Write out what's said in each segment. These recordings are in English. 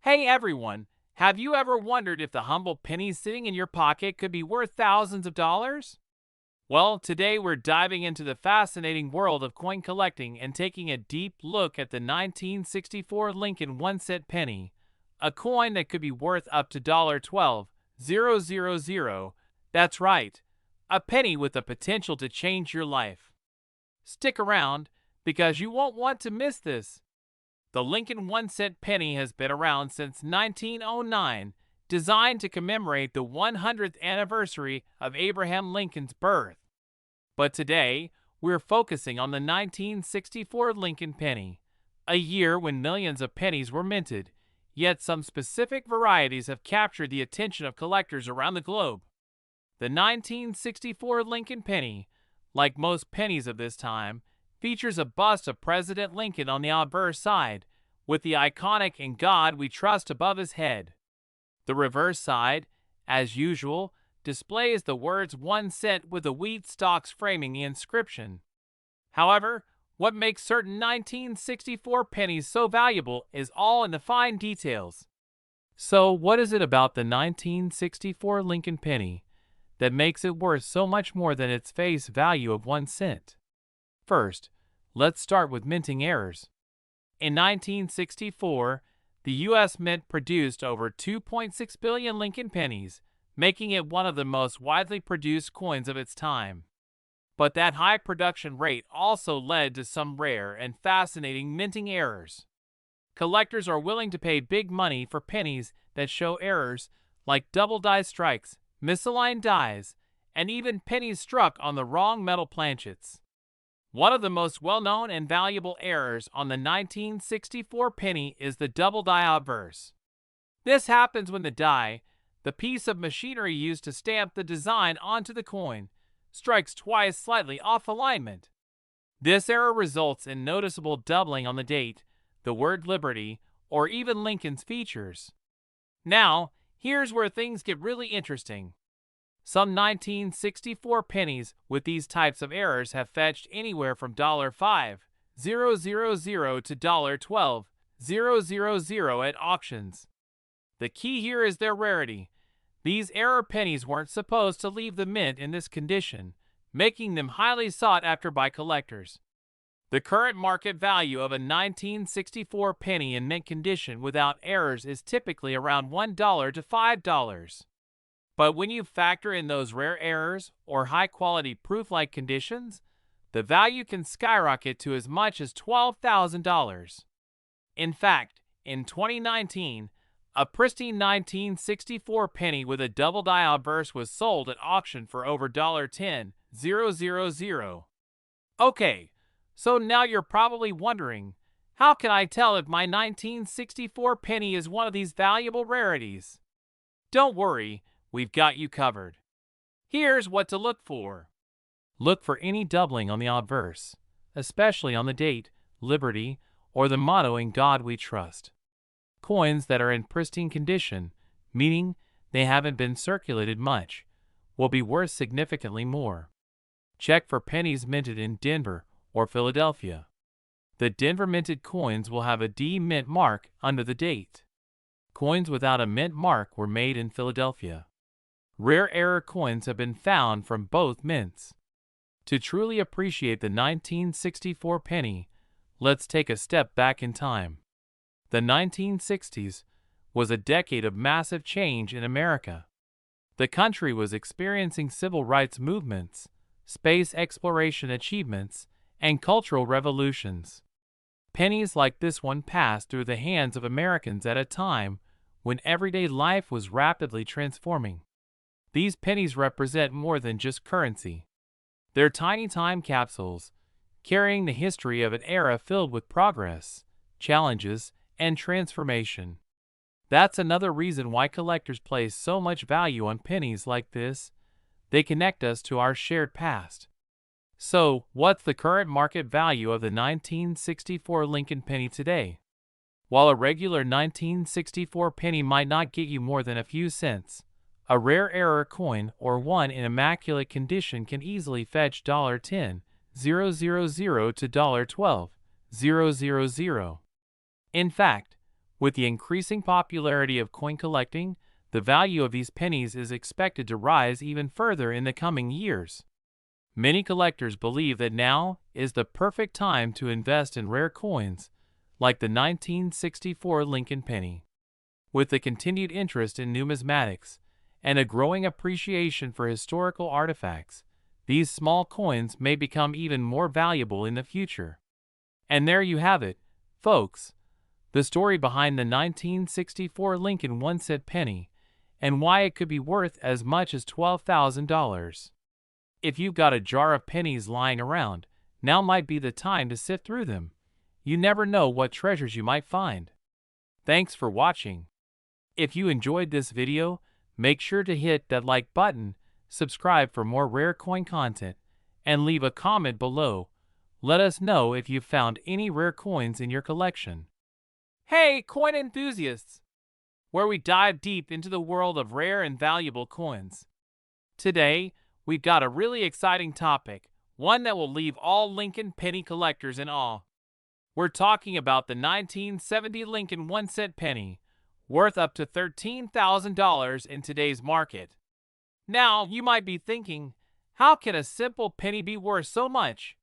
Hey everyone, have you ever wondered if the humble penny sitting in your pocket could be worth thousands of dollars? Well, today we're diving into the fascinating world of coin collecting and taking a deep look at the 1964 Lincoln 1-cent penny, a coin that could be worth up to $12,000. That's right, a penny with the potential to change your life. Stick around, because you won't want to miss this. The Lincoln 1-cent penny has been around since 1909, designed to commemorate the 100th anniversary of Abraham Lincoln's birth. But today, we're focusing on the 1964 Lincoln penny, a year when millions of pennies were minted, yet some specific varieties have captured the attention of collectors around the globe. The 1964 Lincoln penny, like most pennies of this time, features a bust of President Lincoln on the obverse side, with the iconic "In God We Trust" above his head. The reverse side, as usual, displays the words 1 cent with the wheat stalks framing the inscription. However, what makes certain 1964 pennies so valuable is all in the fine details. So, what is it about the 1964 Lincoln penny that makes it worth so much more than its face value of 1 cent? First, let's start with minting errors. In 1964, the U.S. Mint produced over 2.6 billion Lincoln pennies, making it one of the most widely produced coins of its time. But that high production rate also led to some rare and fascinating minting errors. Collectors are willing to pay big money for pennies that show errors like double die strikes, misaligned dies, and even pennies struck on the wrong metal planchets. One of the most well-known and valuable errors on the 1964 penny is the double die obverse. This happens when the die, the piece of machinery used to stamp the design onto the coin, strikes twice slightly off alignment. This error results in noticeable doubling on the date, the word Liberty, or even Lincoln's features. Now, here's where things get really interesting. Some 1964 pennies with these types of errors have fetched anywhere from $5,000 to $12,000 at auctions. The key here is their rarity. These error pennies weren't supposed to leave the mint in this condition, making them highly sought after by collectors. The current market value of a 1964 penny in mint condition without errors is typically around $1 to $5. But when you factor in those rare errors or high-quality proof-like conditions, the value can skyrocket to as much as $12,000. In fact, in 2019, a pristine 1964 penny with a double die obverse was sold at auction for over $10,000. Okay, so now you're probably wondering, how can I tell if my 1964 penny is one of these valuable rarities? Don't worry, we've got you covered. Here's what to look for. Look for any doubling on the obverse, especially on the date, Liberty, or the motto "In God We Trust." Coins that are in pristine condition, meaning they haven't been circulated much, will be worth significantly more. Check for pennies minted in Denver or Philadelphia. The Denver minted coins will have a D mint mark under the date. Coins without a mint mark were made in Philadelphia. Rare error coins have been found from both mints. To truly appreciate the 1964 penny, let's take a step back in time. The 1960s was a decade of massive change in America. The country was experiencing civil rights movements, space exploration achievements, and cultural revolutions. Pennies like this one passed through the hands of Americans at a time when everyday life was rapidly transforming. These pennies represent more than just currency. They're tiny time capsules, carrying the history of an era filled with progress, challenges, and transformation. That's another reason why collectors place so much value on pennies like this. They connect us to our shared past. So, what's the current market value of the 1964 Lincoln penny today? While a regular 1964 penny might not get you more than a few cents, a rare error coin or one in immaculate condition can easily fetch $10,000 to $12,000. In fact, With the increasing popularity of coin collecting, the value of these pennies is expected to rise even further in the coming years. Many collectors believe that now is the perfect time to invest in rare coins, like the 1964 Lincoln penny. With the continued interest in numismatics and a growing appreciation for historical artifacts, these small coins may become even more valuable in the future. And there you have it, folks, the story behind the 1964 Lincoln 1-cent penny and why it could be worth as much as $12,000. If you've got a jar of pennies lying around, now might be the time to sift through them. You never know what treasures you might find. Thanks for watching. If you enjoyed this video, make sure to hit that like button, subscribe for more rare coin content, and leave a comment below. Let us know if you've found any rare coins in your collection. Hey, coin enthusiasts! Where we dive deep into the world of rare and valuable coins. Today, we've got a really exciting topic, one that will leave all Lincoln penny collectors in awe. We're talking about the 1970 Lincoln 1-cent penny, worth up to $13,000 in today's market. Now, you might be thinking, how can a simple penny be worth so much?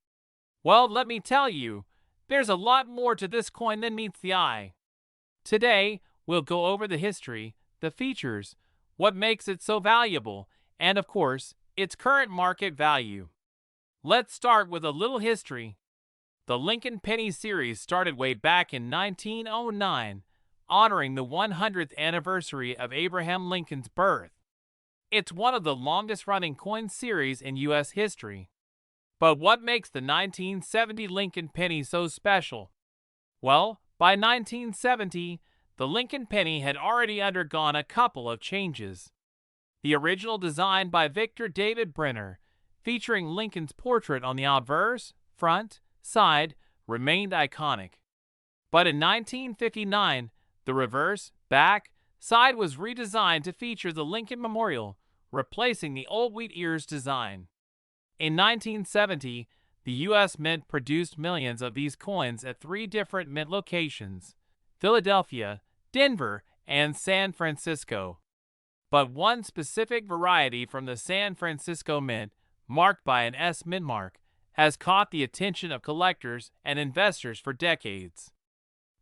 Well, let me tell you, there's a lot more to this coin than meets the eye. Today, we'll go over the history, the features, what makes it so valuable, and of course, its current market value. Let's start with a little history. The Lincoln penny series started way back in 1909, honoring the 100th anniversary of Abraham Lincoln's birth. It's one of the longest-running coin series in U.S. history. But what makes the 1970 Lincoln penny so special? Well, by 1970, the Lincoln penny had already undergone a couple of changes. The original design by Victor David Brenner, featuring Lincoln's portrait on the obverse, front, side, remained iconic. But in 1959, the reverse, back, side was redesigned to feature the Lincoln Memorial, replacing the old wheat ears design. In 1970, the U.S. Mint produced millions of these coins at 3 different mint locations: Philadelphia, Denver, and San Francisco. But one specific variety from the San Francisco Mint, marked by an S mint mark, has caught the attention of collectors and investors for decades.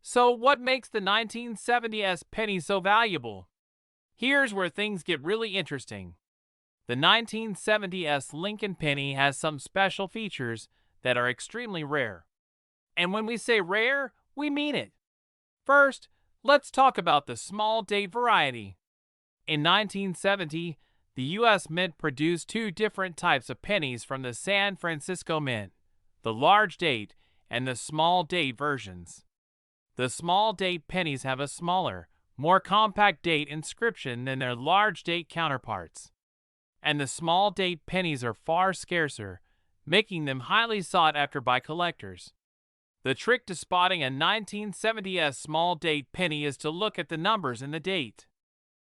So what makes the 1970 S penny so valuable? Here's where things get really interesting. The 1970 S Lincoln penny has some special features that are extremely rare. And when we say rare, we mean it. First, let's talk about the small date variety. In 1970, the U.S. Mint produced 2 different types of pennies from the San Francisco Mint, the large date and the small date versions. The small date pennies have a smaller, more compact date inscription than their large date counterparts. And the small date pennies are far scarcer, making them highly sought after by collectors. The trick to spotting a 1970s small date penny is to look at the numbers in the date.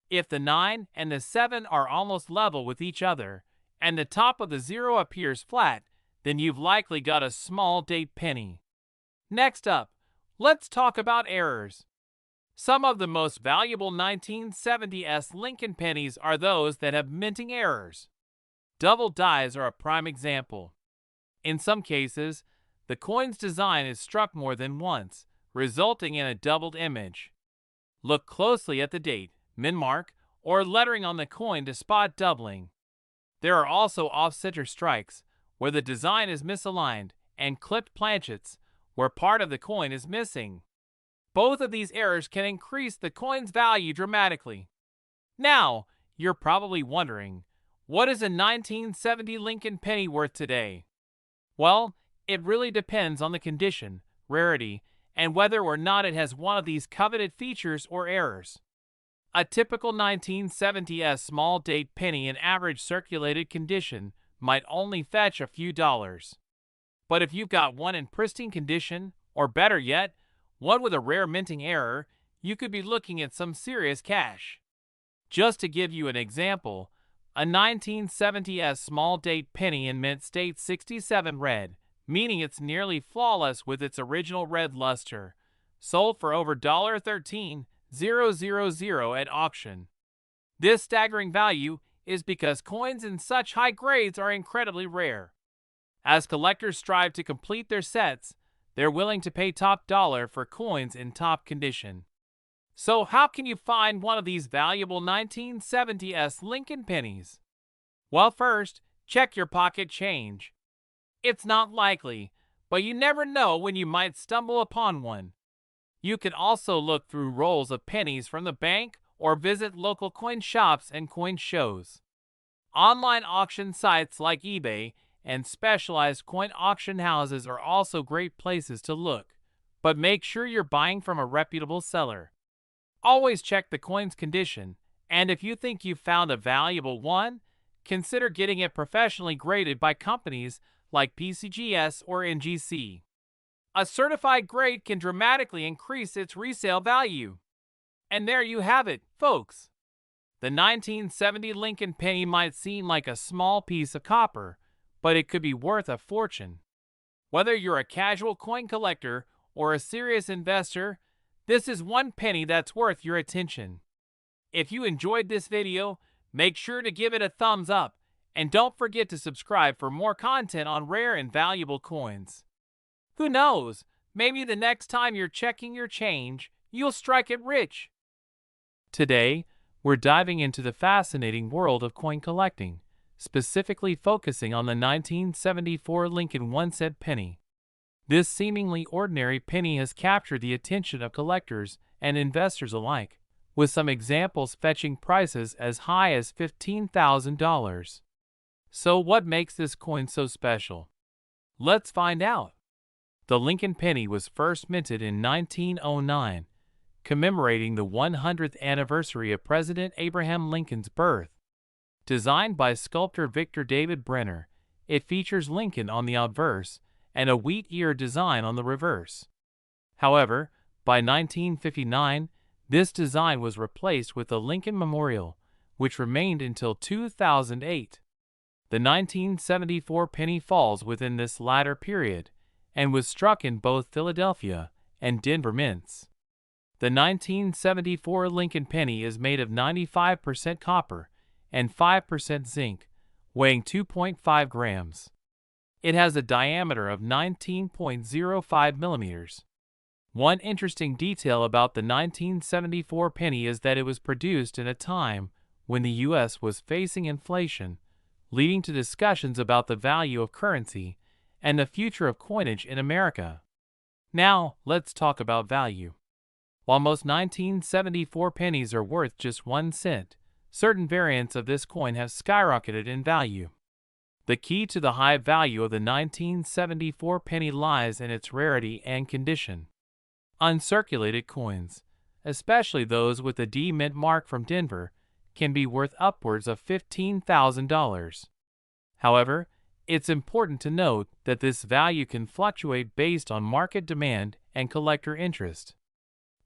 If the 9 and the 7 are almost level with each other, and the top of the 0 appears flat, then you've likely got a small date penny. Next up, let's talk about errors. Some of the most valuable 1970s Lincoln pennies are those that have minting errors. Double dies are a prime example. In some cases, the coin's design is struck more than once, resulting in a doubled image. Look closely at the date, mint mark, or lettering on the coin to spot doubling. There are also off-center strikes, where the design is misaligned, and clipped planchets, where part of the coin is missing. Both of these errors can increase the coin's value dramatically. Now, you're probably wondering, what is a 1970 Lincoln penny worth today? Well, it really depends on the condition, rarity, and whether or not it has one of these coveted features or errors. A typical 1970s small date penny in average circulated condition might only fetch a few dollars. But if you've got one in pristine condition, or better yet, one with a rare minting error, you could be looking at some serious cash. Just to give you an example, a 1970s small date penny in mint state 67 red, meaning it's nearly flawless with its original red luster, sold for over $13,000 at auction. This staggering value is because coins in such high grades are incredibly rare. As collectors strive to complete their sets, they're willing to pay top dollar for coins in top condition. So how can you find one of these valuable 1970s Lincoln pennies? Well, first, check your pocket change. It's not likely, but you never know when you might stumble upon one. You can also look through rolls of pennies from the bank or visit local coin shops and coin shows. Online auction sites like eBay and specialized coin auction houses are also great places to look, but make sure you're buying from a reputable seller. Always check the coin's condition, and if you think you've found a valuable one, consider getting it professionally graded by companies like PCGS or NGC. A certified grade can dramatically increase its resale value. And there you have it, folks. The 1970 Lincoln penny might seem like a small piece of copper, but it could be worth a fortune. Whether you're a casual coin collector or a serious investor, this is one penny that's worth your attention. If you enjoyed this video, make sure to give it a thumbs up, and don't forget to subscribe for more content on rare and valuable coins. Who knows, maybe the next time you're checking your change, you'll strike it rich. Today, we're diving into the fascinating world of coin collecting, specifically focusing on the 1974 Lincoln 1-cent penny. This seemingly ordinary penny has captured the attention of collectors and investors alike, with some examples fetching prices as high as $15,000. So what makes this coin so special? Let's find out. The Lincoln penny was first minted in 1909, commemorating the 100th anniversary of President Abraham Lincoln's birth. Designed by sculptor Victor David Brenner, it features Lincoln on the obverse and a wheat ear design on the reverse. However, by 1959, this design was replaced with the Lincoln Memorial, which remained until 2008. The 1974 penny falls within this latter period and was struck in both Philadelphia and Denver mints. The 1974 Lincoln penny is made of 95% copper and 5% zinc, weighing 2.5 grams. It has a diameter of 19.05 millimeters. One interesting detail about the 1974 penny is that it was produced in a time when the U.S. was facing inflation, leading to discussions about the value of currency and the future of coinage in America. Now, let's talk about value. While most 1974 pennies are worth just 1 cent, certain variants of this coin have skyrocketed in value. The key to the high value of the 1974 penny lies in its rarity and condition. Uncirculated coins, especially those with the D mint mark from Denver, can be worth upwards of $15,000. However, it's important to note that this value can fluctuate based on market demand and collector interest.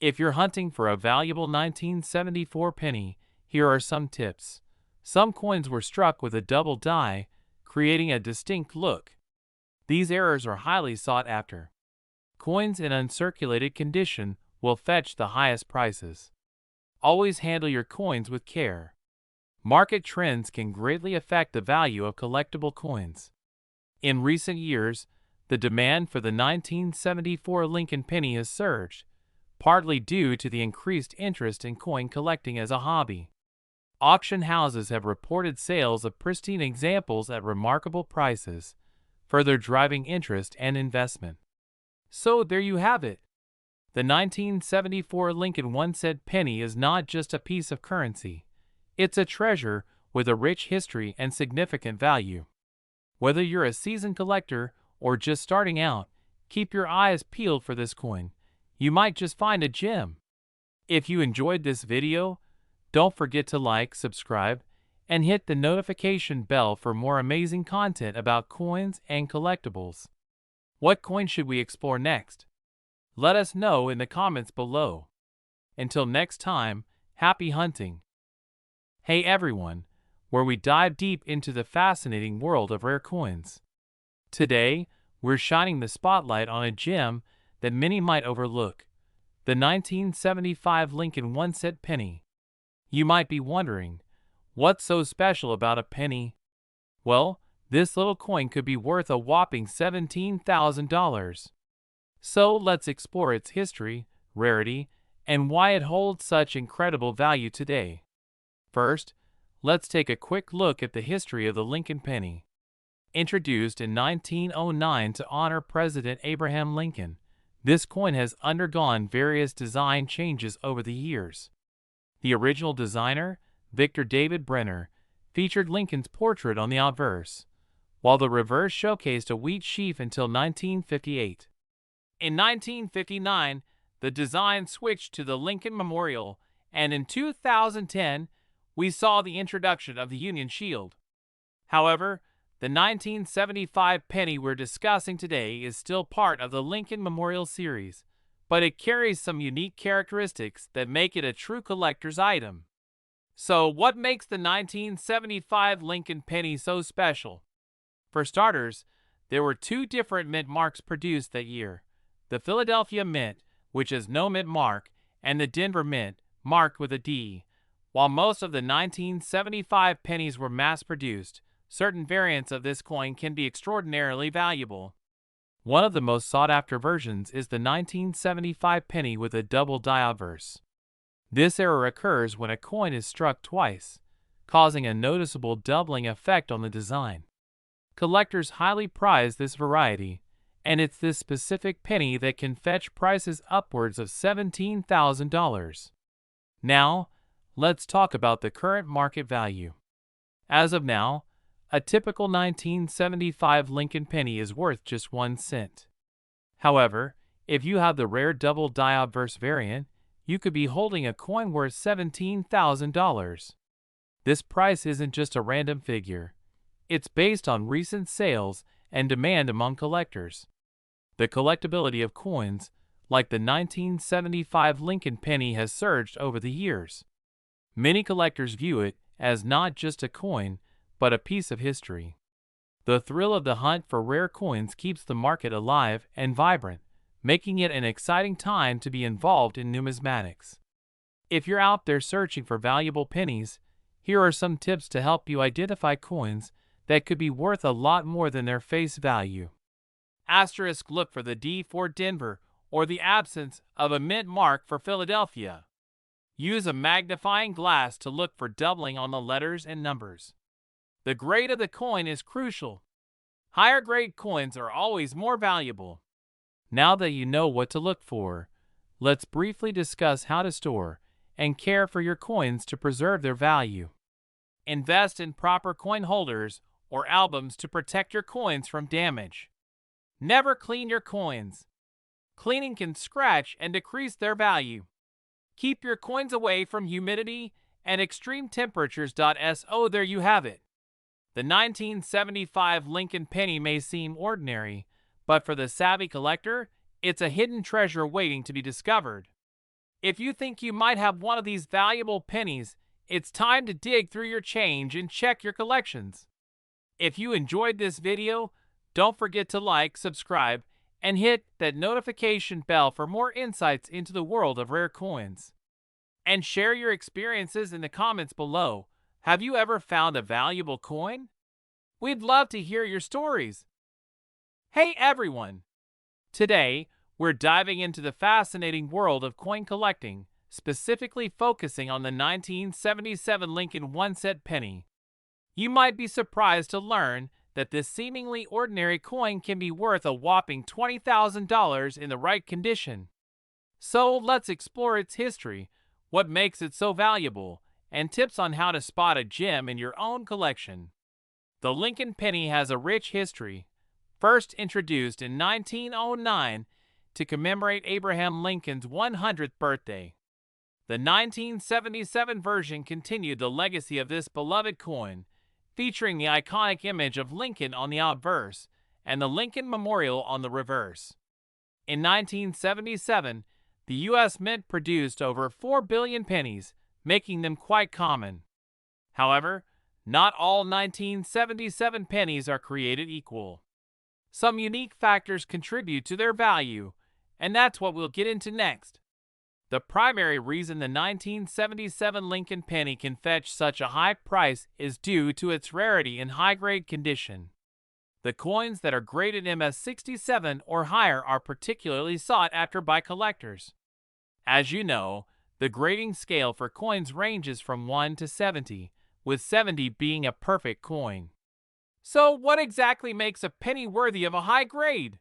If you're hunting for a valuable 1974 penny, here are some tips. Some coins were struck with a double die, creating a distinct look. These errors are highly sought after. Coins in uncirculated condition will fetch the highest prices. Always handle your coins with care. Market trends can greatly affect the value of collectible coins. In recent years, the demand for the 1974 Lincoln penny has surged, partly due to the increased interest in coin collecting as a hobby. Auction houses have reported sales of pristine examples at remarkable prices, further driving interest and investment. So there you have it. The 1974 Lincoln 1-cent penny is not just a piece of currency. It's a treasure with a rich history and significant value. Whether you're a seasoned collector or just starting out, keep your eyes peeled for this coin. You might just find a gem. If you enjoyed this video, don't forget to like, subscribe, and hit the notification bell for more amazing content about coins and collectibles. What coin should we explore next? Let us know in the comments below. Until next time, happy hunting. Hey everyone, where we dive deep into the fascinating world of rare coins. Today, we're shining the spotlight on a gem that many might overlook, The 1975 Lincoln 1-cent penny. You might be wondering, what's so special about a penny? Well, this little coin could be worth a whopping $17,000. So let's explore its history, rarity, and why it holds such incredible value today. First, let's take a quick look at the history of the Lincoln penny. Introduced in 1909 to honor President Abraham Lincoln, this coin has undergone various design changes over the years. The original designer, Victor David Brenner, featured Lincoln's portrait on the obverse, while the reverse showcased a wheat sheaf until 1958. In 1959, the design switched to the Lincoln Memorial, and in 2010, we saw the introduction of the Union Shield. However, the 1975 penny we're discussing today is still part of the Lincoln Memorial series, but it carries some unique characteristics that make it a true collector's item. So, what makes the 1975 Lincoln penny so special? For starters, there were two different mint marks produced that year: the Philadelphia Mint, which has no mint mark, and the Denver Mint, marked with a D. While most of the 1975 pennies were mass-produced, certain variants of this coin can be extraordinarily valuable. One of the most sought-after versions is the 1975 penny with a double die obverse. This error occurs when a coin is struck twice, causing a noticeable doubling effect on the design. Collectors highly prize this variety, and it's this specific penny that can fetch prices upwards of $17,000. Now, let's talk about the current market value. As of now, a typical 1975 Lincoln penny is worth just 1 cent. However, if you have the rare double die obverse variant, you could be holding a coin worth $17,000. This price isn't just a random figure. It's based on recent sales and demand among collectors. The collectability of coins, like the 1975 Lincoln penny, has surged over the years. Many collectors view it as not just a coin, but a piece of history. The thrill of the hunt for rare coins keeps the market alive and vibrant, making it an exciting time to be involved in numismatics. If you're out there searching for valuable pennies, here are some tips to help you identify coins that could be worth a lot more than their face value. Asterisk: look for the D for Denver or the absence of a mint mark for Philadelphia. Use a magnifying glass to look for doubling on the letters and numbers. The grade of the coin is crucial. Higher grade coins are always more valuable. Now that you know what to look for, let's briefly discuss how to store and care for your coins to preserve their value. Invest in proper coin holders or albums to protect your coins from damage. Never clean your coins. Cleaning can scratch and decrease their value. Keep your coins away from humidity and extreme temperatures. So there you have it. The 1975 Lincoln penny may seem ordinary, but for the savvy collector, it's a hidden treasure waiting to be discovered. If you think you might have one of these valuable pennies, it's time to dig through your change and check your collections. If you enjoyed this video, don't forget to like, subscribe, and hit that notification bell for more insights into the world of rare coins. And share your experiences in the comments below. Have you ever found a valuable coin? We'd love to hear your stories. Hey everyone! Today, we're diving into the fascinating world of coin collecting, specifically focusing on the 1977 Lincoln 1-cent penny. You might be surprised to learn that this seemingly ordinary coin can be worth a whopping $20,000 in the right condition. So let's explore its history, what makes it so valuable, and tips on how to spot a gem in your own collection. The Lincoln penny has a rich history. First introduced in 1909 to commemorate Abraham Lincoln's 100th birthday. The 1977 version continued the legacy of this beloved coin, featuring the iconic image of Lincoln on the obverse and the Lincoln Memorial on the reverse. In 1977, the U.S. Mint produced over 4 billion pennies, making them quite common. However, not all 1977 pennies are created equal. Some unique factors contribute to their value, and that's what we'll get into next. The primary reason the 1977 Lincoln penny can fetch such a high price is due to its rarity and high-grade condition. The coins that are graded MS67 or higher are particularly sought after by collectors. As you know, the grading scale for coins ranges from 1 to 70, with 70 being a perfect coin. So what exactly makes a penny worthy of a high grade?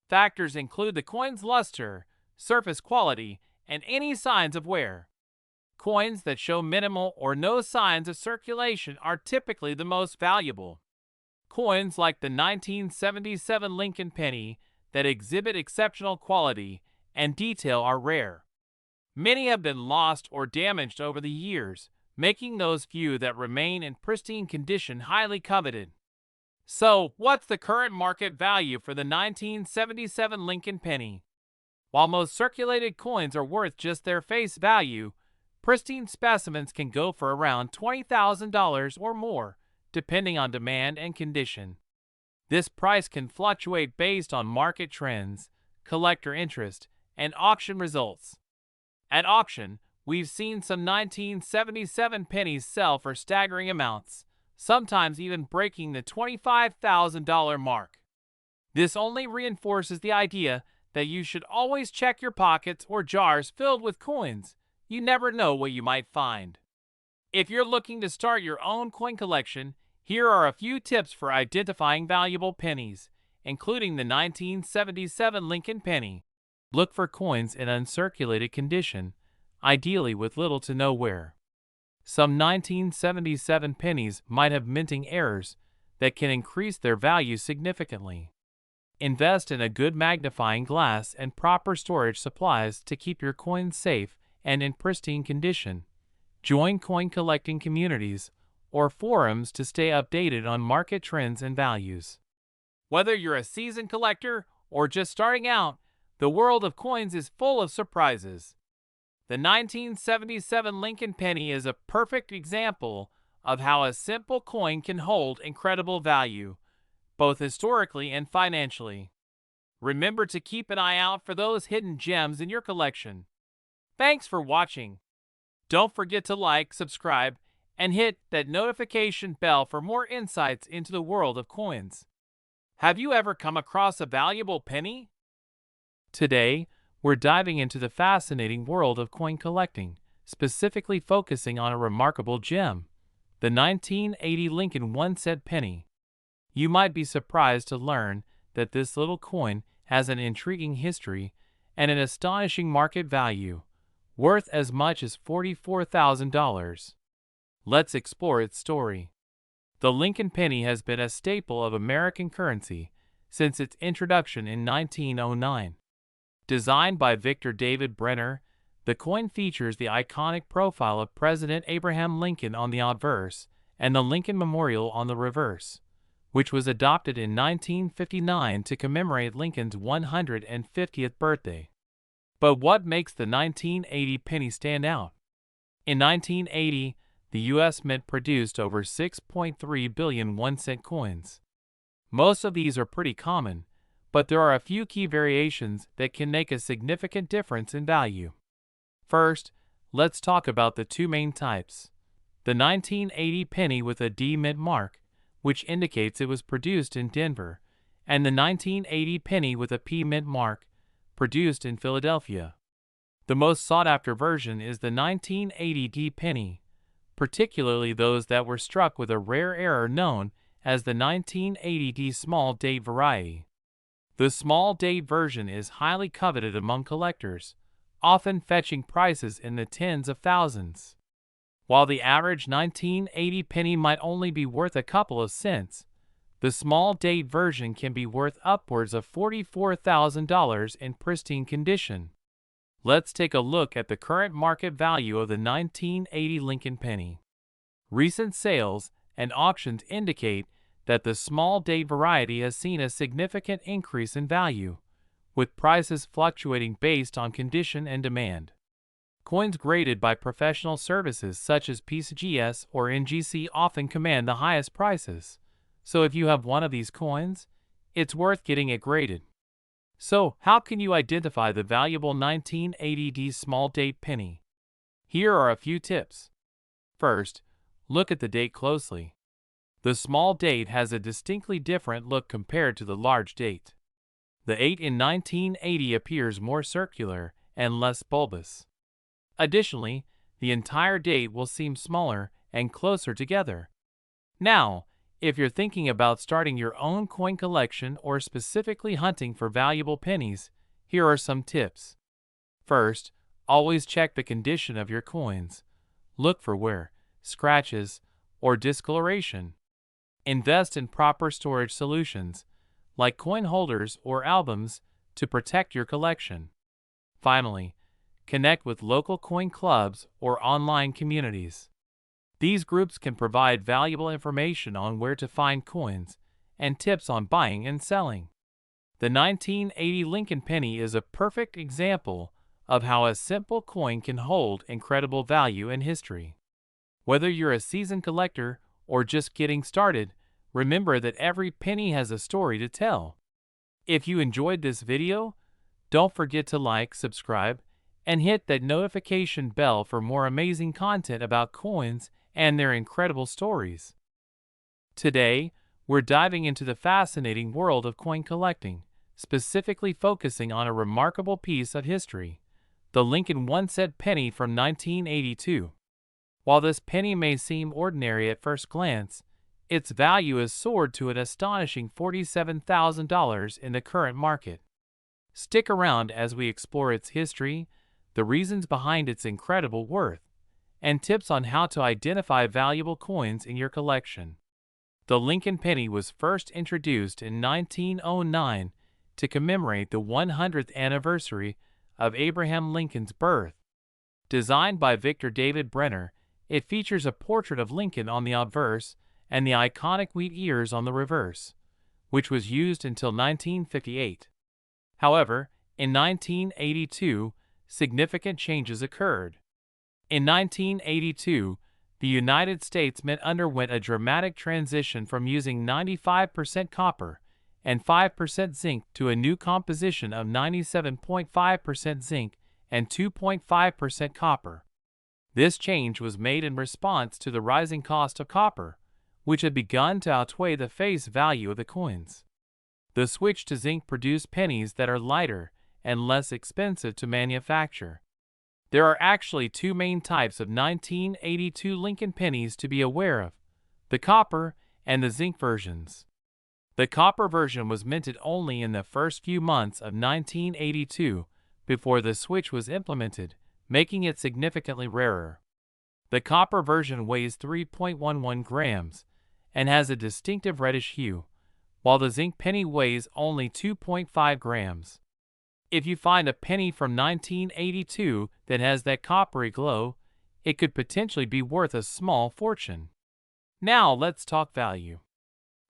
Factors include the coin's luster, surface quality, and any signs of wear. Coins that show minimal or no signs of circulation are typically the most valuable. Coins like the 1977 Lincoln penny that exhibit exceptional quality and detail are rare. Many have been lost or damaged over the years, making those few that remain in pristine condition highly coveted. So, what's the current market value for the 1977 Lincoln penny? While most circulated coins are worth just their face value, pristine specimens can go for around $20,000 or more, depending on demand and condition. This price can fluctuate based on market trends, collector interest, and auction results. At auction, we've seen some 1977 pennies sell for staggering amounts, sometimes even breaking the $25,000 mark. This only reinforces the idea that you should always check your pockets or jars filled with coins. You never know what you might find. If you're looking to start your own coin collection, here are a few tips for identifying valuable pennies, including the 1977 Lincoln penny. Look for coins in uncirculated condition, ideally with little to no wear. Some 1977 pennies might have minting errors that can increase their value significantly. Invest in a good magnifying glass and proper storage supplies to keep your coins safe and in pristine condition. Join coin collecting communities or forums to stay updated on market trends and values. Whether you're a seasoned collector or just starting out, the world of coins is full of surprises. The 1977 Lincoln penny is a perfect example of how a simple coin can hold incredible value, both historically and financially. Remember to keep an eye out for those hidden gems in your collection. Thanks for watching. Don't forget to like, subscribe, and hit that notification bell for more insights into the world of coins. Have you ever come across a valuable penny? Today, we're diving into the fascinating world of coin collecting, specifically focusing on a remarkable gem, the 1980 Lincoln 1-cent penny. You might be surprised to learn that this little coin has an intriguing history and an astonishing market value, worth as much as $44,000. Let's explore its story. The Lincoln penny has been a staple of American currency since its introduction in 1909. Designed by Victor David Brenner, the coin features the iconic profile of President Abraham Lincoln on the obverse and the Lincoln Memorial on the reverse, which was adopted in 1959 to commemorate Lincoln's 150th birthday. But what makes the 1980 penny stand out? In 1980, the U.S. Mint produced over 6.3 billion 1-cent coins. Most of these are pretty common, but there are a few key variations that can make a significant difference in value. First, let's talk about the two main types. The 1980 penny with a D Mint mark, which indicates it was produced in Denver, and the 1980 penny with a P Mint mark, produced in Philadelphia. The most sought-after version is the 1980 D penny, particularly those that were struck with a rare error known as the 1980 D small date variety. The small date version is highly coveted among collectors, often fetching prices in the tens of thousands. While the average 1980 penny might only be worth a couple of cents, the small date version can be worth upwards of $44,000 in pristine condition. Let's take a look at the current market value of the 1980 Lincoln penny. Recent sales and auctions indicate that the small date variety has seen a significant increase in value, with prices fluctuating based on condition and demand. Coins graded by professional services such as PCGS or NGC often command the highest prices, so if you have one of these coins, it's worth getting it graded. So, how can you identify the valuable 1980 small date penny? Here are a few tips. First, look at the date closely. The small date has a distinctly different look compared to the large date. The 8 in 1980 appears more circular and less bulbous. Additionally, the entire date will seem smaller and closer together. Now, if you're thinking about starting your own coin collection or specifically hunting for valuable pennies, here are some tips. First, always check the condition of your coins. Look for wear, scratches, or discoloration. Invest in proper storage solutions, like coin holders or albums, to protect your collection. Finally, connect with local coin clubs or online communities. These groups can provide valuable information on where to find coins and tips on buying and selling. The 1980 Lincoln penny is a perfect example of how a simple coin can hold incredible value in history. Whether you're a seasoned collector or just getting started, remember that every penny has a story to tell. If you enjoyed this video, don't forget to like, subscribe, and hit that notification bell for more amazing content about coins and their incredible stories. Today, we're diving into the fascinating world of coin collecting, specifically focusing on a remarkable piece of history, the Lincoln 1-cent penny from 1982. While this penny may seem ordinary at first glance, its value has soared to an astonishing $47,000 in the current market. Stick around as we explore its history, the reasons behind its incredible worth, and tips on how to identify valuable coins in your collection. The Lincoln penny was first introduced in 1909 to commemorate the 100th anniversary of Abraham Lincoln's birth. Designed by Victor David Brenner, it features a portrait of Lincoln on the obverse and the iconic wheat ears on the reverse, which was used until 1958. However, in 1982, significant changes occurred. In 1982, the United States Mint underwent a dramatic transition from using 95% copper and 5% zinc to a new composition of 97.5% zinc and 2.5% copper. This change was made in response to the rising cost of copper, which had begun to outweigh the face value of the coins. The switch to zinc produced pennies that are lighter and less expensive to manufacture. There are actually two main types of 1982 Lincoln pennies to be aware of: the copper and the zinc versions. The copper version was minted only in the first few months of 1982 before the switch was implemented, making it significantly rarer. The copper version weighs 3.11 grams and has a distinctive reddish hue, while the zinc penny weighs only 2.5 grams. If you find a penny from 1982 that has that coppery glow, it could potentially be worth a small fortune. Now let's talk value.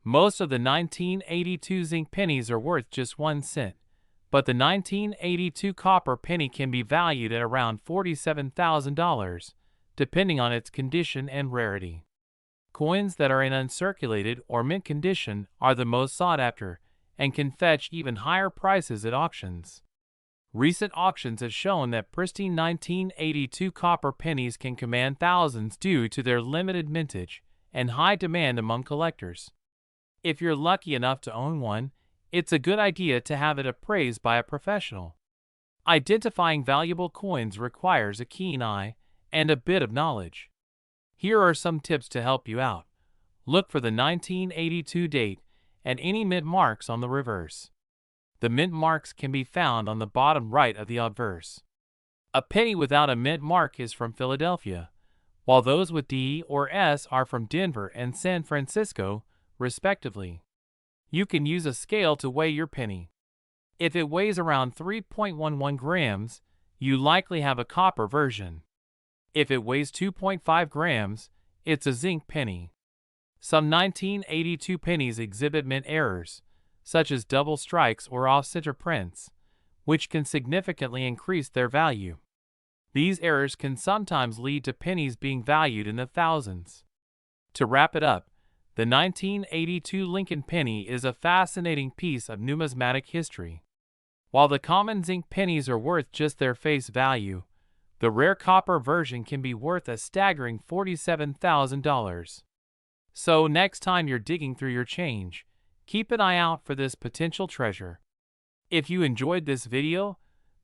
Most of the 1982 zinc pennies are worth just 1 cent, but the 1982 copper penny can be valued at around $47,000, depending on its condition and rarity. Coins that are in uncirculated or mint condition are the most sought after and can fetch even higher prices at auctions. Recent auctions have shown that pristine 1982 copper pennies can command thousands due to their limited mintage and high demand among collectors. If you're lucky enough to own one, it's a good idea to have it appraised by a professional. Identifying valuable coins requires a keen eye and a bit of knowledge. Here are some tips to help you out. Look for the 1982 date and any mint marks on the reverse. The mint marks can be found on the bottom right of the obverse. A penny without a mint mark is from Philadelphia, while those with D or S are from Denver and San Francisco, respectively. You can use a scale to weigh your penny. If it weighs around 3.11 grams, you likely have a copper version. If it weighs 2.5 grams, it's a zinc penny. Some 1982 pennies exhibit mint errors, such as double strikes or off-center prints, which can significantly increase their value. These errors can sometimes lead to pennies being valued in the thousands. To wrap it up, the 1982 Lincoln penny is a fascinating piece of numismatic history. While the common zinc pennies are worth just their face value, the rare copper version can be worth a staggering $47,000. So next time you're digging through your change, keep an eye out for this potential treasure. If you enjoyed this video,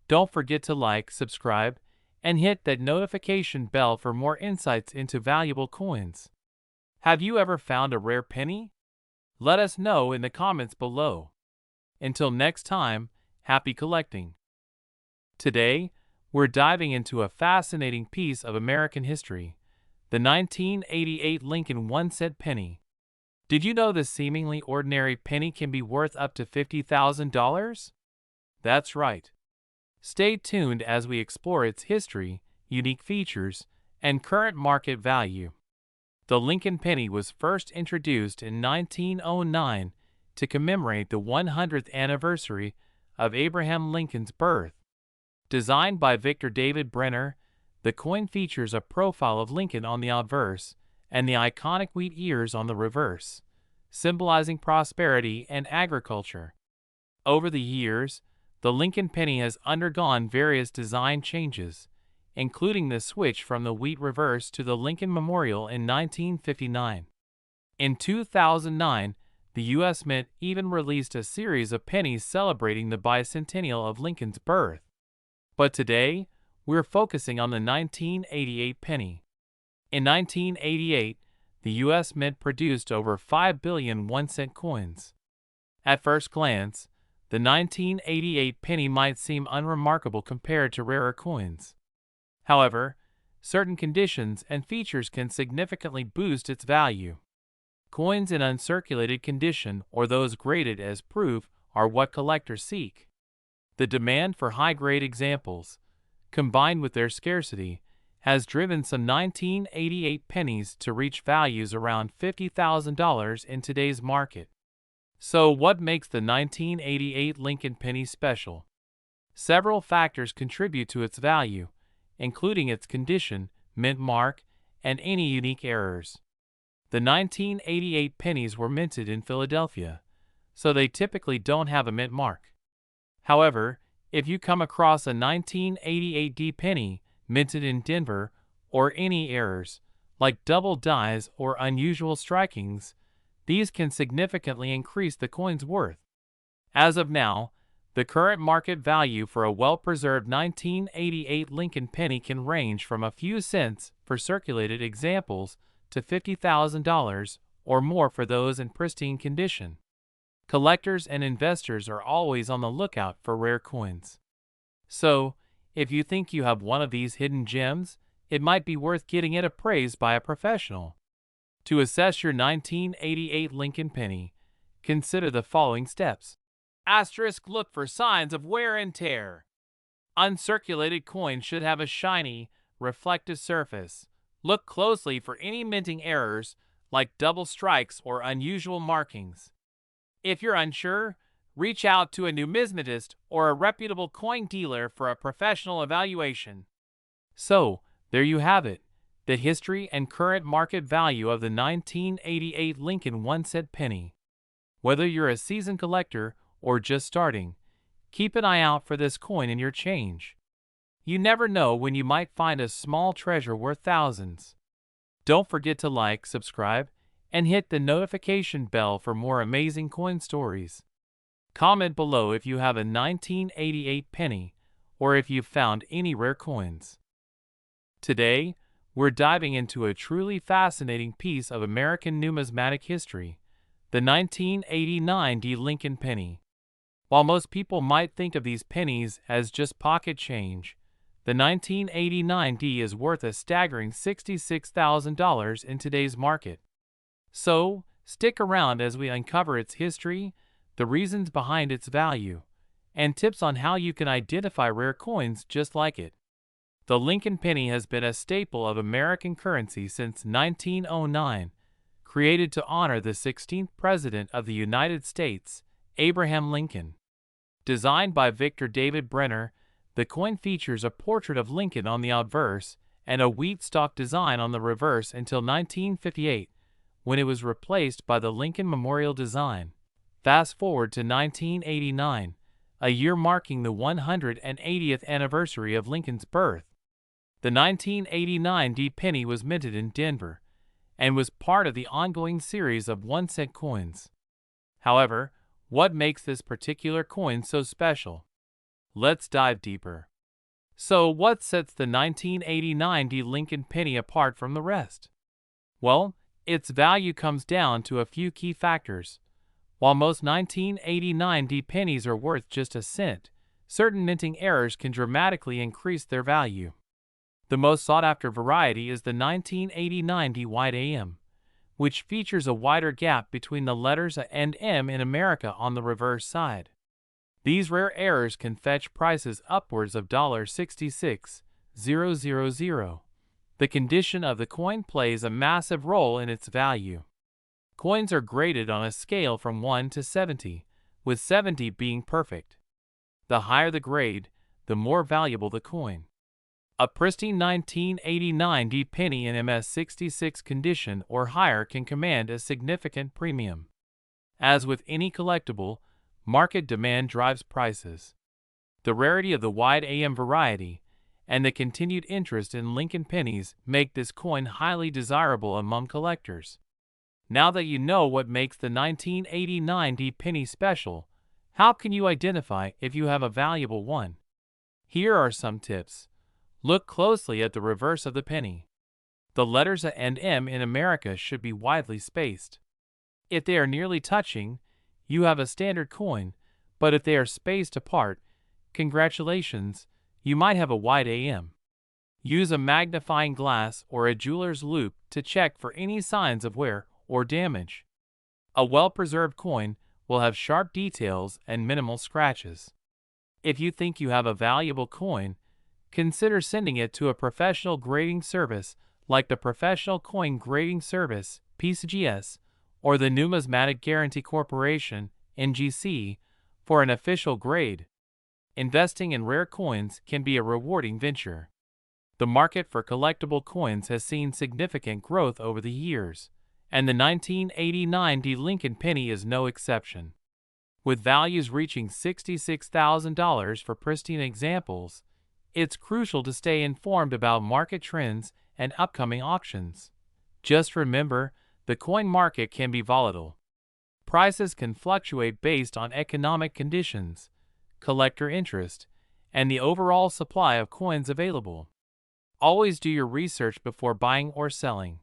don't forget to like, subscribe, and hit that notification bell for more insights into valuable coins. Have you ever found a rare penny? Let us know in the comments below. Until next time, happy collecting. Today, we're diving into a fascinating piece of American history, the 1988 Lincoln 1-cent penny. Did you know this seemingly ordinary penny can be worth up to $50,000? That's right. Stay tuned as we explore its history, unique features, and current market value. The Lincoln penny was first introduced in 1909 to commemorate the 100th anniversary of Abraham Lincoln's birth. Designed by Victor David Brenner, the coin features a profile of Lincoln on the obverse and the iconic wheat ears on the reverse, symbolizing prosperity and agriculture. Over the years, the Lincoln penny has undergone various design changes, including the switch from the wheat reverse to the Lincoln Memorial in 1959. In 2009, the U.S. Mint even released a series of pennies celebrating the bicentennial of Lincoln's birth. But today, we're focusing on the 1988 penny. In 1988, the U.S. Mint produced over 5 billion 1-cent coins. At first glance, the 1988 penny might seem unremarkable compared to rarer coins. However, certain conditions and features can significantly boost its value. Coins in uncirculated condition or those graded as proof are what collectors seek. The demand for high-grade examples, combined with their scarcity, has driven some 1988 pennies to reach values around $50,000 in today's market. So what makes the 1988 Lincoln penny special? Several factors contribute to its value, including its condition, mint mark, and any unique errors. The 1988 pennies were minted in Philadelphia, so they typically don't have a mint mark. However, if you come across a 1988 D penny minted in Denver or any errors, like double dies or unusual strikings, these can significantly increase the coin's worth. As of now, the current market value for a well-preserved 1988 Lincoln penny can range from a few cents for circulated examples to $50,000 or more for those in pristine condition. Collectors and investors are always on the lookout for rare coins. So, if you think you have one of these hidden gems, it might be worth getting it appraised by a professional. To assess your 1988 Lincoln penny, consider the following steps. Asterisk: look for signs of wear and tear. Uncirculated coins should have a shiny, reflective surface. Look closely for any minting errors like double strikes or unusual markings. If you're unsure, reach out to a numismatist or a reputable coin dealer for a professional evaluation. So, there you have it, the history and current market value of the 1988 Lincoln 1-cent penny. Whether you're a seasoned collector or just starting, keep an eye out for this coin in your change. You never know when you might find a small treasure worth thousands. Don't forget to like, subscribe, and hit the notification bell for more amazing coin stories. Comment below if you have a 1988 penny or if you've found any rare coins. Today, we're diving into a truly fascinating piece of American numismatic history, the 1989 D Lincoln penny. While most people might think of these pennies as just pocket change, the 1989 D is worth a staggering $66,000 in today's market. So, stick around as we uncover its history, the reasons behind its value, and tips on how you can identify rare coins just like it. The Lincoln penny has been a staple of American currency since 1909, created to honor the 16th President of the United States, Abraham Lincoln. Designed by Victor David Brenner, the coin features a portrait of Lincoln on the obverse and a wheat stalk design on the reverse until 1958, when it was replaced by the Lincoln Memorial design. Fast forward to 1989, a year marking the 180th anniversary of Lincoln's birth. The 1989 D penny was minted in Denver and was part of the ongoing series of 1-cent coins. However, what makes this particular coin so special? Let's dive deeper. So, what sets the 1989 D Lincoln penny apart from the rest? Well, its value comes down to a few key factors. While most 1989 D pennies are worth just a cent, certain minting errors can dramatically increase their value. The most sought-after variety is the 1989 D Wide AM, which features a wider gap between the letters A and M in America on the reverse side. These rare errors can fetch prices upwards of $66,000. The condition of the coin plays a massive role in its value. Coins are graded on a scale from 1 to 70, with 70 being perfect. The higher the grade, the more valuable the coin. A pristine 1989 D penny in MS66 condition or higher can command a significant premium. As with any collectible, market demand drives prices. The rarity of the wide AM variety and the continued interest in Lincoln pennies make this coin highly desirable among collectors. Now that you know what makes the 1989 D penny special, how can you identify if you have a valuable one? Here are some tips. Look closely at the reverse of the penny. The letters A and M in America should be widely spaced. If they are nearly touching, you have a standard coin, but if they are spaced apart, congratulations, you might have a wide AM. Use a magnifying glass or a jeweler's loupe to check for any signs of wear or damage. A well-preserved coin will have sharp details and minimal scratches. If you think you have a valuable coin, consider sending it to a professional grading service like the Professional Coin Grading Service (PCGS) or the Numismatic Guarantee Corporation (NGC) for an official grade. Investing in rare coins can be a rewarding venture. The market for collectible coins has seen significant growth over the years, and the 1989 D Lincoln penny is no exception. With values reaching $66,000 for pristine examples, it's crucial to stay informed about market trends and upcoming auctions. Just remember, the coin market can be volatile. Prices can fluctuate based on economic conditions, collector interest, and the overall supply of coins available. Always do your research before buying or selling.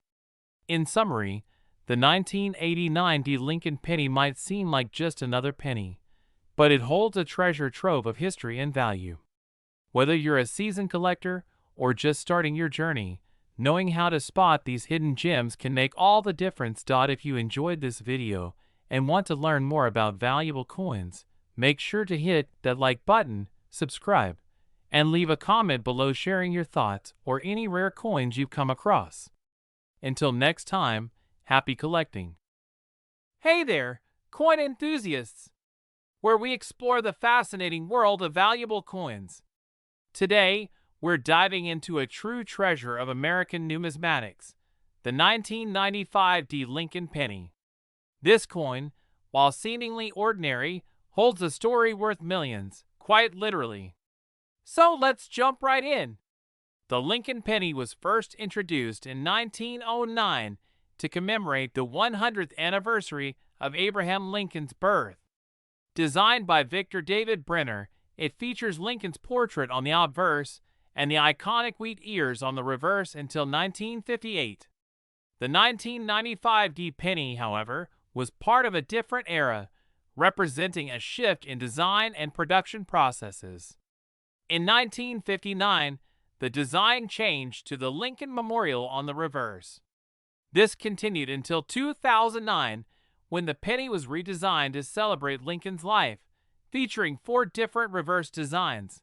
In summary, the 1989 D Lincoln penny might seem like just another penny, but it holds a treasure trove of history and value. Whether you're a seasoned collector or just starting your journey, knowing how to spot these hidden gems can make all the difference. If you enjoyed this video and want to learn more about valuable coins, make sure to hit that like button, subscribe, and leave a comment below sharing your thoughts or any rare coins you've come across. Until next time, happy collecting. Hey there, coin enthusiasts, where we explore the fascinating world of valuable coins. Today, we're diving into a true treasure of American numismatics, the 1995 D Lincoln penny. This coin, while seemingly ordinary, holds a story worth millions, quite literally. So let's jump right in. The Lincoln penny was first introduced in 1909 to commemorate the 100th anniversary of Abraham Lincoln's birth. Designed by Victor David Brenner, it features Lincoln's portrait on the obverse and the iconic wheat ears on the reverse until 1958. The 1995 D penny, however, was part of a different era, representing a shift in design and production processes. In 1959, the design changed to the Lincoln Memorial on the reverse. This continued until 2009, when the penny was redesigned to celebrate Lincoln's life, featuring 4 different reverse designs.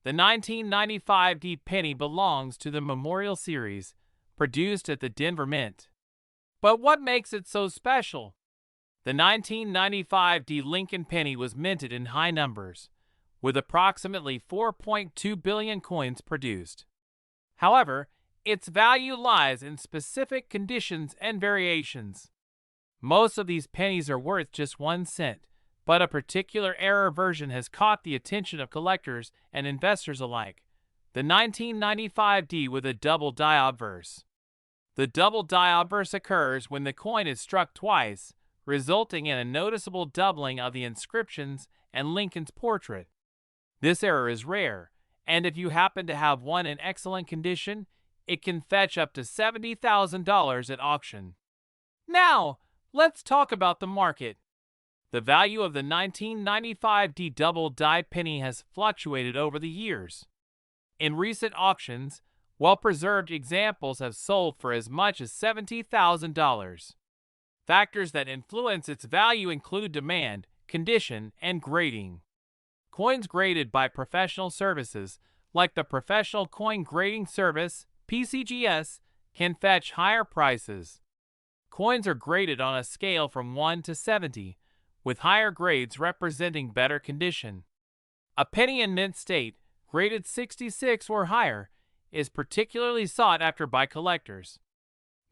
The 1995 D penny belongs to the Memorial Series, produced at the Denver Mint. But what makes it so special? The 1995 D Lincoln penny was minted in high numbers, with approximately 4.2 billion coins produced. However, its value lies in specific conditions and variations. Most of these pennies are worth just 1 cent, but a particular error version has caught the attention of collectors and investors alike. The 1995D with a double die obverse. The double die obverse occurs when the coin is struck twice, resulting in a noticeable doubling of the inscriptions and Lincoln's portrait. This error is rare, and if you happen to have one in excellent condition, it can fetch up to $70,000 at auction. Now, let's talk about the market. The value of the 1995D double die penny has fluctuated over the years. In recent auctions, well-preserved examples have sold for as much as $70,000. Factors that influence its value include demand, condition, and grading. Coins graded by professional services, like the Professional Coin Grading Service (PCGS), can fetch higher prices. Coins are graded on a scale from 1 to 70, with higher grades representing better condition. A penny in mint state, graded 66 or higher, is particularly sought after by collectors.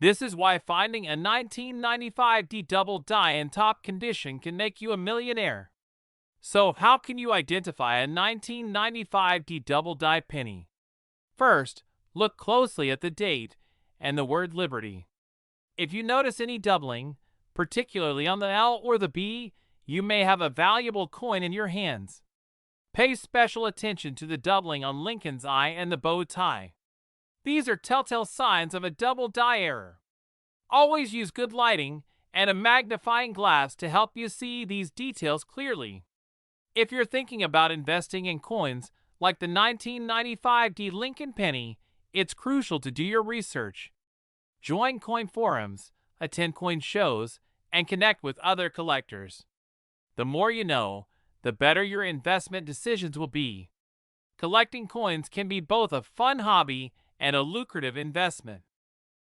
This is why finding a 1995D double die in top condition can make you a millionaire. So how can you identify a 1995D double die penny? First, look closely at the date and the word Liberty. If you notice any doubling, particularly on the L or the B, you may have a valuable coin in your hands. Pay special attention to the doubling on Lincoln's eye and the bow tie. These are telltale signs of a double die error. Always use good lighting and a magnifying glass to help you see these details clearly. If you're thinking about investing in coins like the 1995D Lincoln penny, it's crucial to do your research. Join coin forums, attend coin shows, and connect with other collectors. The more you know, the better your investment decisions will be. Collecting coins can be both a fun hobby and a lucrative investment.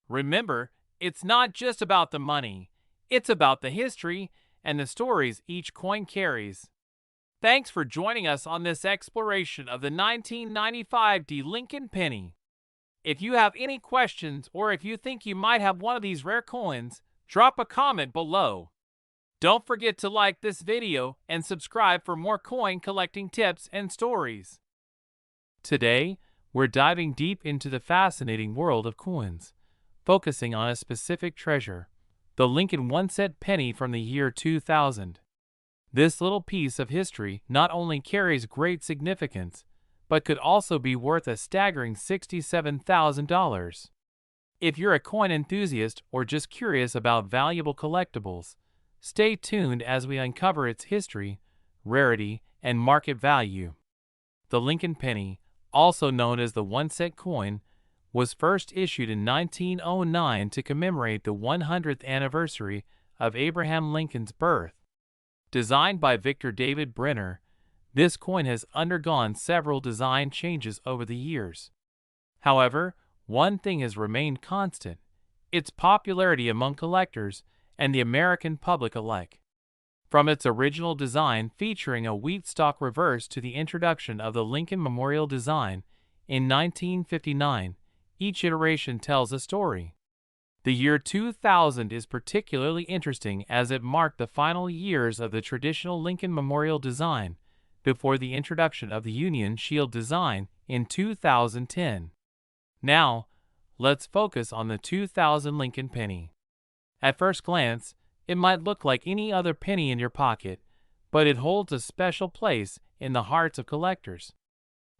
Remember, it's not just about the money, it's about the history and the stories each coin carries. Thanks for joining us on this exploration of the 1995D Lincoln penny. If you have any questions or if you think you might have one of these rare coins, drop a comment below. Don't forget to like this video and subscribe for more coin collecting tips and stories. Today, we're diving deep into the fascinating world of coins, focusing on a specific treasure, the Lincoln 1-cent penny from the year 2000. This little piece of history not only carries great significance, but could also be worth a staggering $67,000. If you're a coin enthusiast or just curious about valuable collectibles, stay tuned as we uncover its history, rarity, and market value. The Lincoln penny, also known as the 1-cent coin, was first issued in 1909 to commemorate the 100th anniversary of Abraham Lincoln's birth. Designed by Victor David Brenner, this coin has undergone several design changes over the years. However, one thing has remained constant: its popularity among collectors and the American public alike. From its original design featuring a wheat stalk reverse to the introduction of the Lincoln Memorial design in 1959, each iteration tells a story. The year 2000 is particularly interesting as it marked the final years of the traditional Lincoln Memorial design before the introduction of the Union Shield design in 2010. Now, let's focus on the 2000 Lincoln penny. At first glance, it might look like any other penny in your pocket, but it holds a special place in the hearts of collectors.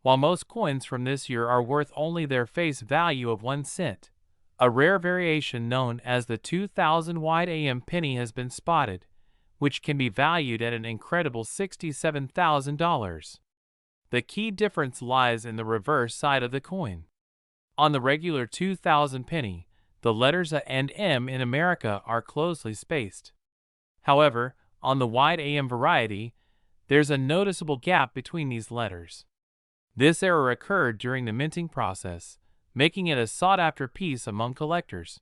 While most coins from this year are worth only their face value of 1 cent, a rare variation known as the 2000 wide AM penny has been spotted, which can be valued at an incredible $67,000. The key difference lies in the reverse side of the coin. On the regular 2000 penny, the letters A and M in America are closely spaced. However, on the wide AM variety, there's a noticeable gap between these letters. This error occurred during the minting process, making it a sought-after piece among collectors.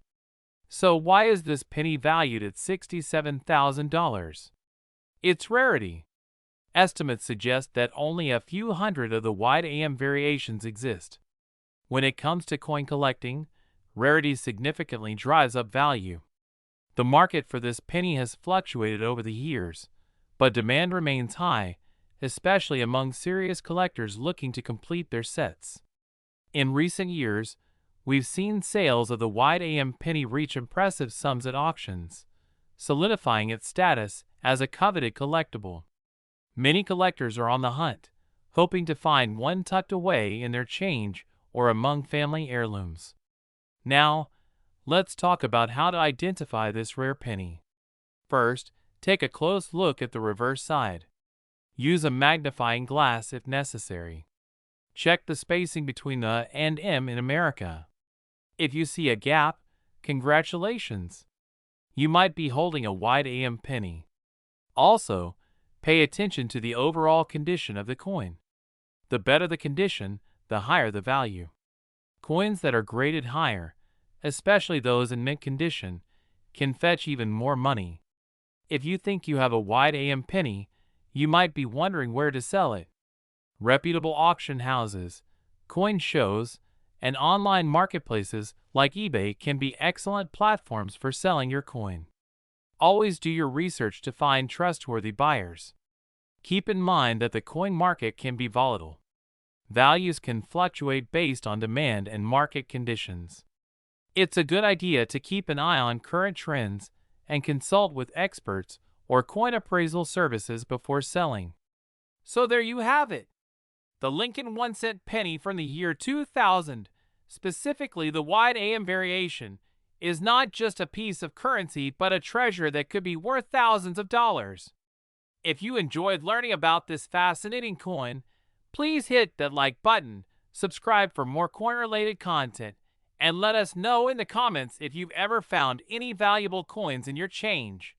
So why is this penny valued at $67,000? Its rarity. Estimates suggest that only a few hundred of the wide AM variations exist. When it comes to coin collecting, rarity significantly drives up value. The market for this penny has fluctuated over the years, but demand remains high, especially among serious collectors looking to complete their sets. In recent years, we've seen sales of the wide AM penny reach impressive sums at auctions, solidifying its status as a coveted collectible. Many collectors are on the hunt, hoping to find one tucked away in their change or among family heirlooms. Now, let's talk about how to identify this rare penny. First, take a close look at the reverse side. Use a magnifying glass if necessary. Check the spacing between the and M in America. If you see a gap, congratulations. You might be holding a wide AM penny. Also, pay attention to the overall condition of the coin. The better the condition, the higher the value. Coins that are graded higher, especially those in mint condition, can fetch even more money. If you think you have a wide AM penny, you might be wondering where to sell it. Reputable auction houses, coin shows, and online marketplaces like eBay can be excellent platforms for selling your coin. Always do your research to find trustworthy buyers. Keep in mind that the coin market can be volatile. Values can fluctuate based on demand and market conditions. It's a good idea to keep an eye on current trends and consult with experts or coin appraisal services before selling. So there you have it. The Lincoln 1-cent penny from the year 2000, specifically the wide AM variation, is not just a piece of currency but a treasure that could be worth thousands of dollars. If you enjoyed learning about this fascinating coin, please hit that like button, subscribe for more coin-related content, and let us know in the comments if you've ever found any valuable coins in your change.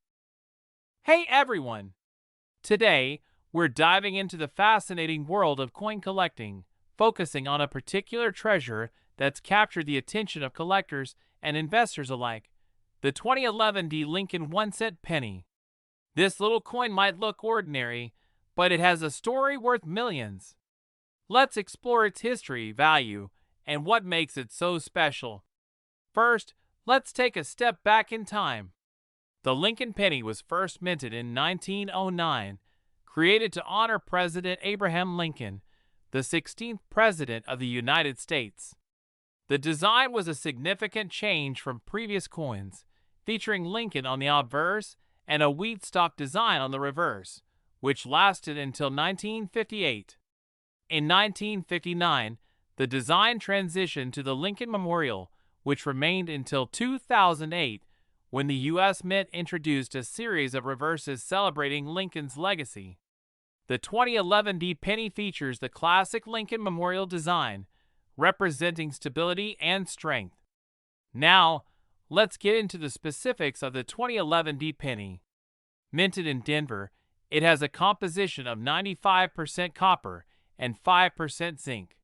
Hey everyone! Today, we're diving into the fascinating world of coin collecting, focusing on a particular treasure that's captured the attention of collectors and investors alike, the 2011 Lincoln 1-cent penny. This little coin might look ordinary, but it has a story worth millions. Let's explore its history, value, and what makes it so special. First, let's take a step back in time. The Lincoln penny was first minted in 1909, created to honor President Abraham Lincoln, the 16th President of the United States. The design was a significant change from previous coins, featuring Lincoln on the obverse and a wheat stalk design on the reverse, which lasted until 1958. In 1959, the design transitioned to the Lincoln Memorial, which remained until 2008, when the U.S. Mint introduced a series of reverses celebrating Lincoln's legacy. The 2011 penny features the classic Lincoln Memorial design, representing stability and strength. Now, let's get into the specifics of the 2011 penny. Minted in Denver, it has a composition of 95% copper and 5% zinc.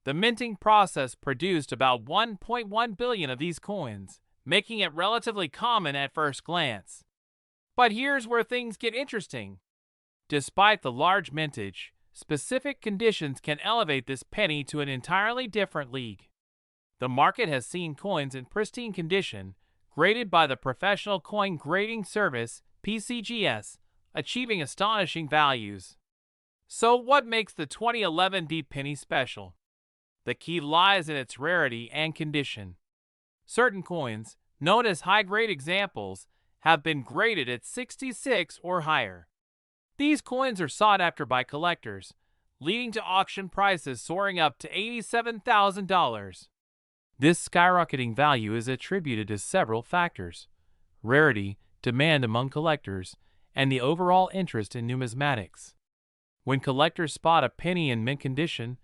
The minting process produced about 1.1 billion of these coins, making it relatively common at first glance. But here's where things get interesting. Despite the large mintage, specific conditions can elevate this penny to an entirely different league. The market has seen coins in pristine condition, graded by the Professional Coin Grading Service, PCGS, achieving astonishing values. So what makes the 2011 penny special? The key lies in its rarity and condition. Certain coins, known as high-grade examples, have been graded at 66 or higher. These coins are sought after by collectors, leading to auction prices soaring up to $87,000. This skyrocketing value is attributed to several factors: rarity, demand among collectors, and the overall interest in numismatics. When collectors spot a penny in mint condition,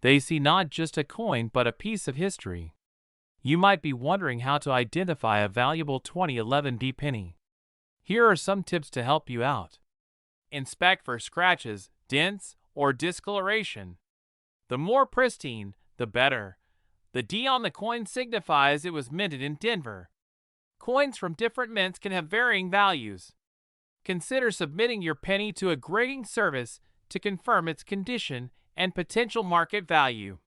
they see not just a coin but a piece of history. You might be wondering how to identify a valuable 2011 penny. Here are some tips to help you out. Inspect for scratches, dents, or discoloration. The more pristine, the better. The D on the coin signifies it was minted in Denver. Coins from different mints can have varying values. Consider submitting your penny to a grading service to confirm its condition and potential market value.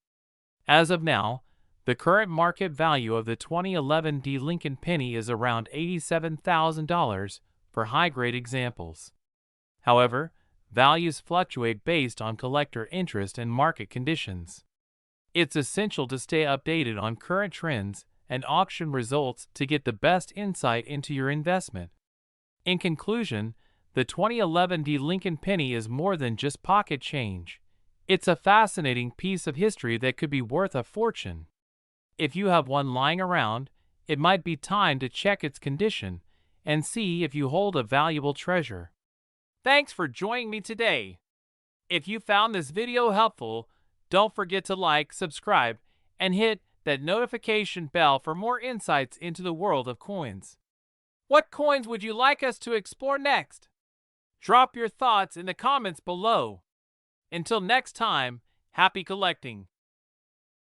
As of now, the current market value of the 2011 Lincoln penny is around $87,000 for high-grade examples. However, values fluctuate based on collector interest and market conditions. It's essential to stay updated on current trends and auction results to get the best insight into your investment. In conclusion, the 2011 Lincoln penny is more than just pocket change. It's a fascinating piece of history that could be worth a fortune. If you have one lying around, it might be time to check its condition and see if you hold a valuable treasure. Thanks for joining me today. If you found this video helpful, don't forget to like, subscribe, and hit that notification bell for more insights into the world of coins. What coins would you like us to explore next? Drop your thoughts in the comments below. Until next time, happy collecting!